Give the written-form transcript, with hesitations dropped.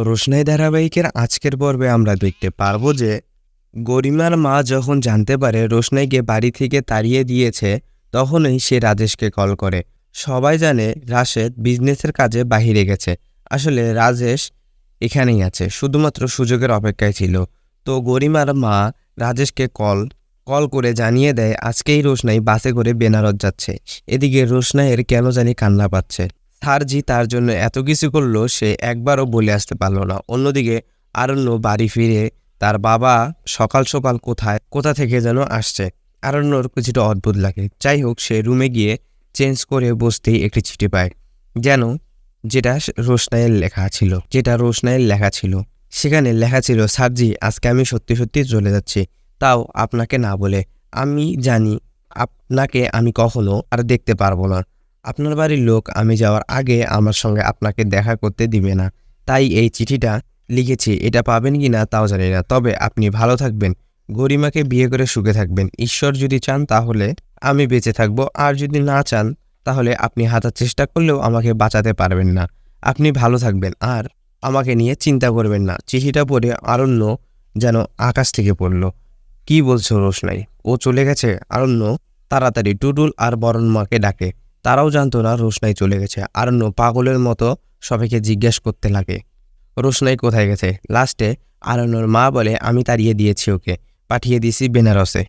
রোশনাই ধারাবাহিকের আজকের পর্বে আমরা দেখতে পারবো যে গরিমার মা যখন জানতে পারে রোশনাইকে বাড়ি থেকে তাড়িয়ে দিয়েছে, তখনই সে রাজেশকে কল করে। সবাই জানে রাশেদ বিজনেসের কাজে বাহিরে গেছে। আসলে রাজেশ এখানেই আছে, শুধুমাত্র সুযোগের অপেক্ষায় ছিল। তো গরিমার মা রাজেশকে কল কল করে জানিয়ে দেয় আজকেই রোশনাই বাসে করে বেনারস যাচ্ছে। এদিকে রোশনাইয়ের কেন জানি কান্না পাচ্ছে। স্যারজি তার জন্য এত কিছু করলো, সে একবারও বলে আসতে পারলো না। অন্যদিকে আরণ্য বাড়ি ফিরে তার বাবা সকাল সকাল কোথা থেকে যেন আসছে। আরণ্যর কিছুটা অদ্ভুত লাগে। যাই হোক, সে রুমে গিয়ে চেঞ্জ করে বসতেই একটি চিঠি পায়, যেন যেটা রোশনাইয়ের লেখা ছিল। সেখানে লেখা ছিল, স্যারজি আজকে আমি সত্যি সত্যি চলে যাচ্ছি, তাও আপনাকে না বলে। আমি জানি আপনাকে আমি কখনো আর দেখতে পারবো না। আপনার বাড়ির লোক আমি যাওয়ার আগে আমার সঙ্গে আপনাকে দেখা করতে দিবে না, তাই এই চিঠিটা লিখেছি। এটা পাবেন কি না তাও জানি না, তবে আপনি ভালো থাকবেন, গরিমাকে বিয়ে করে সুখে থাকবেন। ঈশ্বর যদি চান তাহলে আমি বেঁচে থাকবো, আর যদি না চান তাহলে আপনি হাজার চেষ্টা করলেও আমাকে বাঁচাতে পারবেন না। আপনি ভালো থাকবেন আর আমাকে নিয়ে চিন্তা করবেন না। চিঠিটা পড়ে আরণ্য যেন আকাশ থেকে পড়ল। কি বলছো রোশনাই, ও চলে গেছে? আরণ্য তাড়াতাড়ি টুটুল আর বরণমাকে ডাকে। তারাও জানতো না রোশনাই চলে গেছে। আরণ্য পাগলের মতো সবাইকে জিজ্ঞেস করতে লাগে রোশনাই কোথায় গেছে। লাস্টে আরণ্যর মা বলে, আমি তাড়িয়ে দিয়েছি ওকে, পাঠিয়ে দিয়েছি বেনারসে।